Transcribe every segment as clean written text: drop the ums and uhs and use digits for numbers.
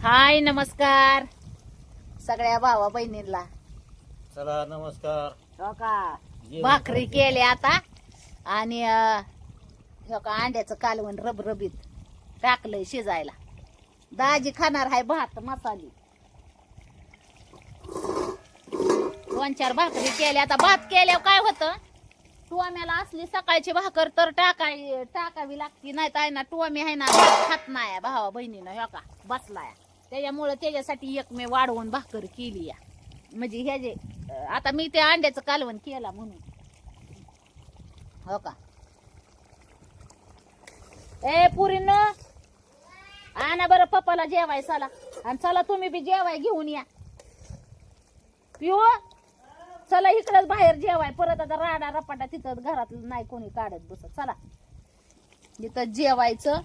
हाय नमस्कार सगळ्या भावा बहिणींना. चला नमस्कार. हो का भाकरी केली आता आणि हो का अंड्याचं कालवण रबरबीत टाकलंय शिजायला. दाजी खाणार आहे भात मसाली. 2-4 भाकरी केल्या. आता भात केल्यावर काय होतं, टोम्याला असली सकाळची भाकर तर टाकावी लागती, नाही तर आहे ना टोमी आहे ना खात नाही भावा बहिणीनं. हो का बसलाय त्याच्यामुळं त्याच्यासाठी एक मी वाढवून भाकर केली या. म्हणजे हे जे आता मी ते अंड्याचं कालवण केला म्हणून. हो का ए पुरीनो आणा बरं पप्पाला जेवाय चला. आणि चला तुम्ही बी जेवाय घेऊन या. पिऊ चला इकडच बाहेर जेवाय. परत आता राडा रपाटा तिथं घरात नाही कोणी काढत बसत. चला इथं जेवायचं.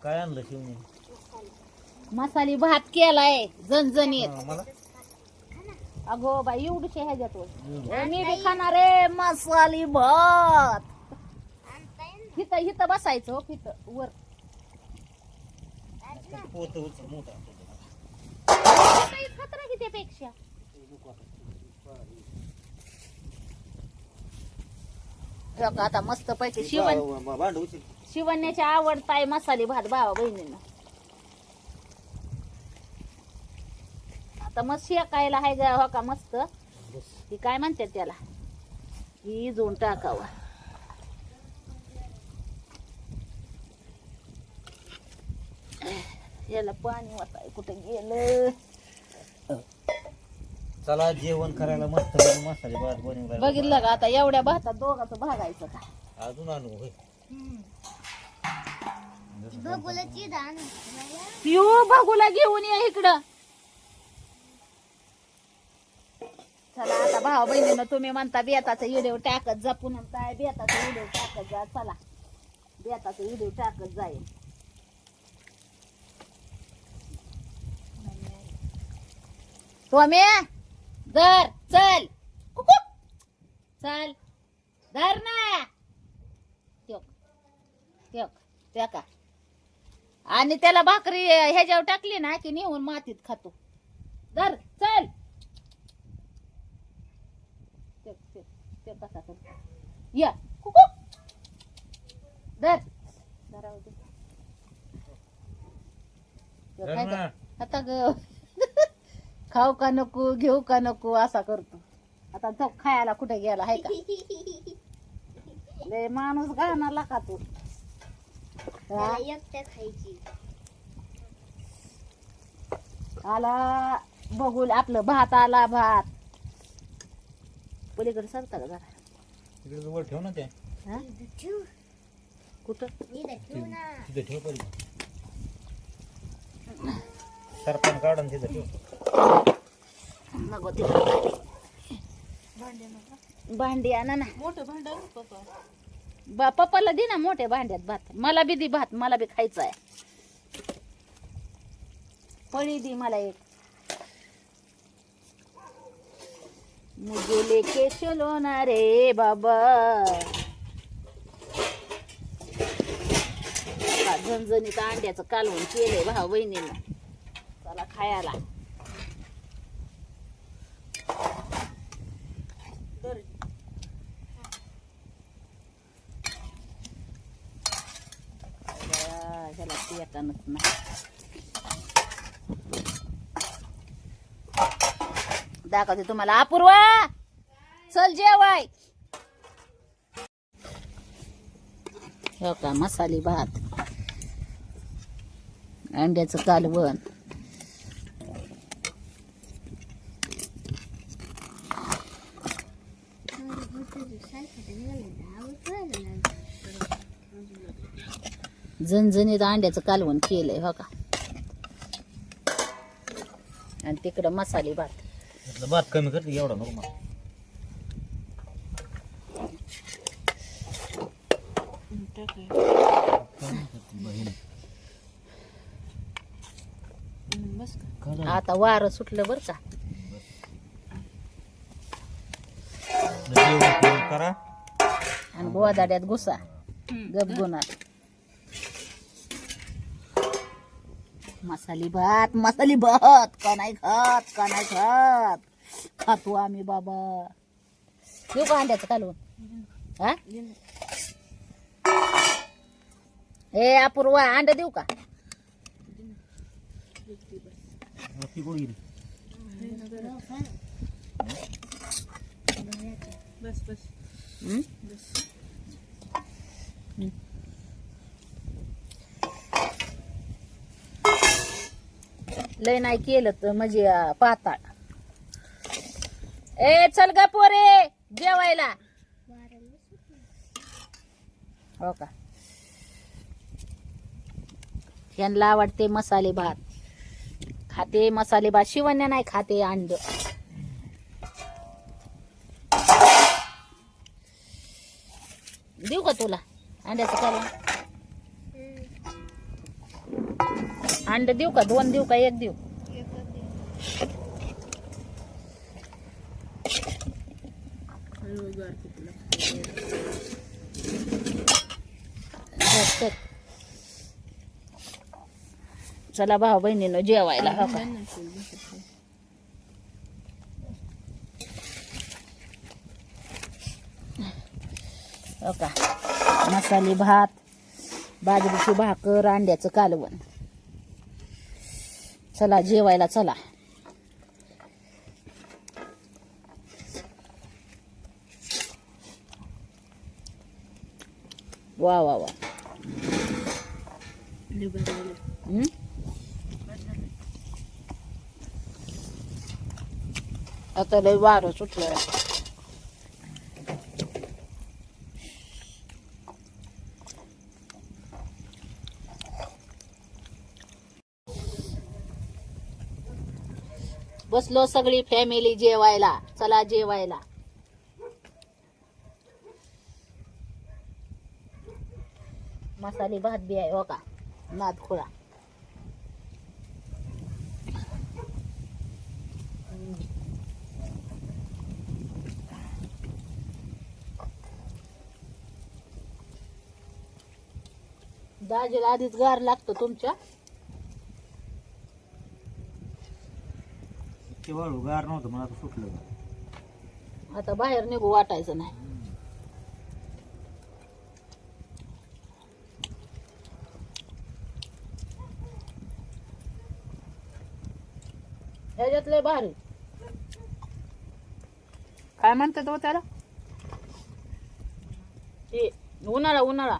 काय आणलं शिवणी? मसाली भात केलाय झणझणीत. मला अगो बाई एवढीशे ह्याच्यात मी बी खाणार आहे मसाली भात. हिथं हिथं बसायचं हो हिथं वर. पोत मोठा खतरा की त्यापेक्षा. आता मस्त पैकी शिवण्याची आवडताय मसाली भात भावा बहिणींना. आता मस्त शेकायला हाय गा. हो का मस्त ती काय म्हणतात त्याला ही जोन टाकावा. याला पाणी वाटाय कुठे गेलं. चला जेवण करायला मस्त मसाले भात बनवला. बघितलं का आता एवढ्या भातात दोघांचं भागायचं का. अजून आणू होय. पिऊ बघूला घेऊन या इकडं. चला आता भावा बहिणीनं तुम्ही म्हणता बेताचा व्हिडिओ टाकत जा. पुन्हा काय बेताचा व्हिडिओ टाकत जा. चला बेताचा व्हिडिओ टाकत जाईल. टोम्या धर चल कुकू चल धर ना. त्या का आणि त्याला भाकरी ह्याच्यावर टाकली ना की नेऊन मातीत खातो. धर चल. ते कसा करतो या कुकू धर आता ग खाऊ का नको घेऊ का नको असा करतो. आता तो खायला कुठे गेला आहे का. लय माणूस घाणाला का तू. आला बघूल आपलं भात आला. भात पलीकडे सरता का जरा तिकडे वर ठेव ना. ते कुठं तिथे ठेव पहिले. सरपण काढून तिथे ठेव. नको तिकडे भांडी आणा ना. मोठं भांडा पप्पाला दे ना मोठ्या भांड्यात भात. मला बी दे भात. मला बी खायचा आहे. पळी दी मला एक. मुझे लेके चलो ना रे बाबा. झणझणीत अंड्याचं कालवण केलंय भाऊ बहिणीनं. चला खायला. ह्याला पेटानच नाही. दाखवते तुम्हाला. अपूर्वा चल जेवाय. हो का मसाली भात अंड्याचं कालवण. झणझणीत अंड्याचं कालवण केलंय हो का. आणि तिकडं मसाली भात. भात कमी करते एवढा नको मला. आता वारं सुटलं बर का. जेवण करा आणि गोदाड्यात घुसा गपगुणार. मसाली भात का नाही खात का नाही खात खातो आम्ही बाबा. देऊ का अंड्याचं कालवून? हा ए अपूर्वा अंड देऊ का? ती गोळी घे. हं? लय नाही केलं तर म्हणजे पाताळ. ए चल ग पोरे जेवायला. हो का यांना आवडते मसाले भात. खाते मसाले भात. शिवण्या नाही खाते अंड. देऊ का तुला अंड्याचं कालवण? अंड देऊ का? 2 देऊ का 1 देऊ? चला भाऊ बहिणीनं जेवायला. हो का हो का मसाले भात, बाजरीची भाकर, अंड्याचं कालवण. चला जेवायला चला. वा वा वा. हं? आता लय वारं सुटलं. बसलो सगळी फॅमिली जेवायला. चला जेवायला. मसाले भात बी आहे हो का नादखुळा. दाजीला आधीच गार लागतो तुमच्या. ते वाळू गार नव्हतं मला आता सुटलं. आता बाहेर निघू वाटायचं नाही. ह्याच्यातले भारी. काय म्हणतात हो त्याला? ते उन्हाळा उन्हाळा.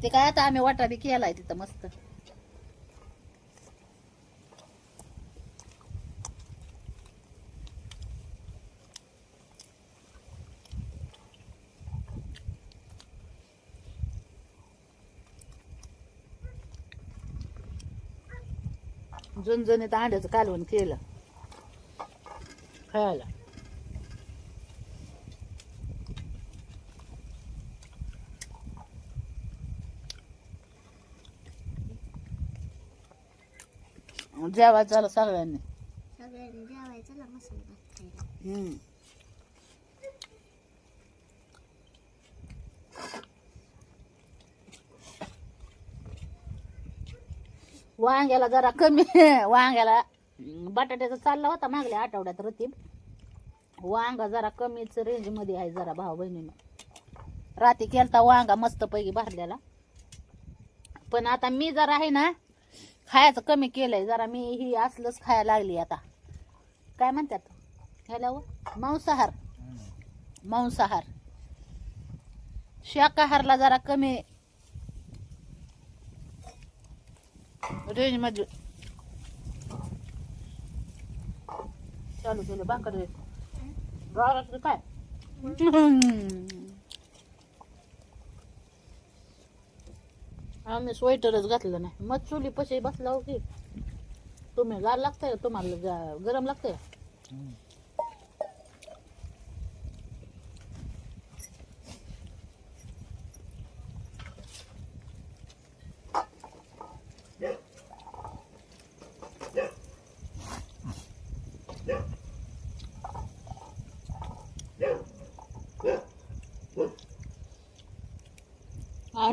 ते काय आता आम्ही वाटा बी केलाय तिथं मस्त. झणझणीत अंड्याचं कालवण केलं खायला. जेवायचं सगळ्यांनी. वांग्याला जरा कमी. वांग्याला बटाट्याचा चालला होता मागल्या आठवड्यात रतीब. वांगा जरा कमीच रेंज मध्ये आहे जरा भाऊ बहिणीनं. राती केलता वांगा मस्त पैकी भरलेला. पण आता मी जरा आहे ना खायचं कमी केलंय जरा. मी ही असलंच खायला लागली आता. काय म्हणतात ह्याला मांसाहार. मांसाहार. शाकाहारला जरा कमी रेंज मध्ये चालू केलं. भाकर गावात काय आम्ही स्वेटरच घातलं नाही. मग चुली पशी बसला हो की तुम्ही गार लागतंय तुम्हाला गरम लागतंय.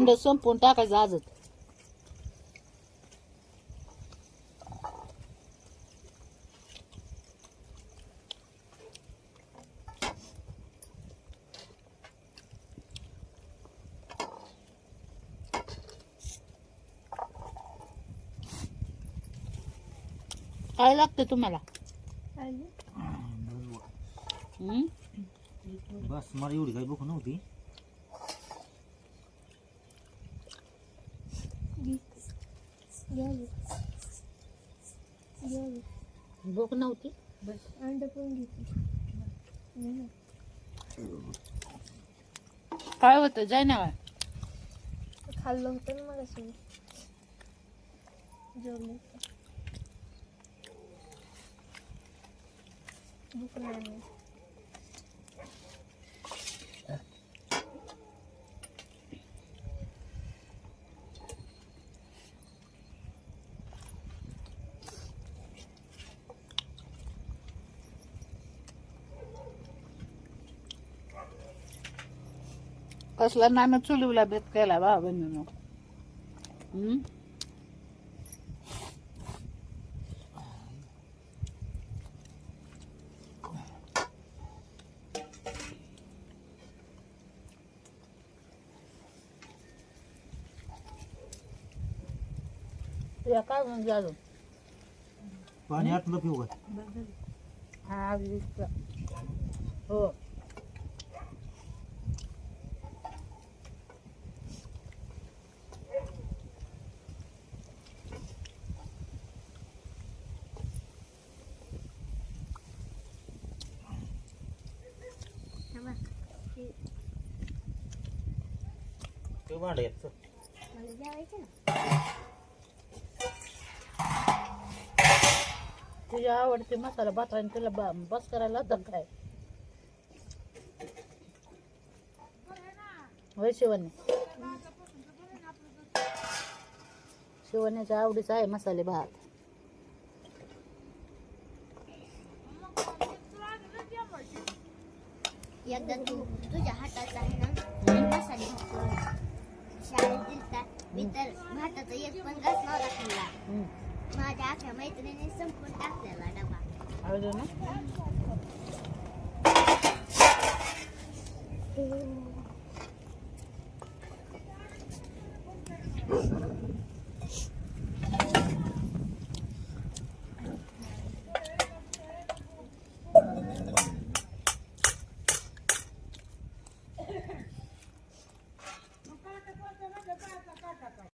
अंड संपून टाकायचं आजच. काय लागतं तुम्हाला? हम्म? बस मला एवढी काही भूक नव्हती. भूक नव्हती. काय होतं जाय ना. खाल्लं होतं ना मग असं जेवलं भूक नाही. कसला नाना चुलीवला बेत केला बा बहिणीनं. तुला काय म्हणजे अजून पाणी आतलं पिऊ का? हा हो. ते भांड येत मला जेवायचं ना. तुझ्या आवडते मसाला भात आणि तुला बस करायला तर काय होय शिवण्या. शिवण्याच्या आवडीचा आहे मसाले भात. एकदा तुझ्या हाताचा आहे ना मसाले भात करून शाळेत दिलता. मी तर भाताचा एक पण घास नव्हता खाल्ला. माझ्या आख्या मैत्रिणीने संपून टाकलेला डबा. आवडलं ना.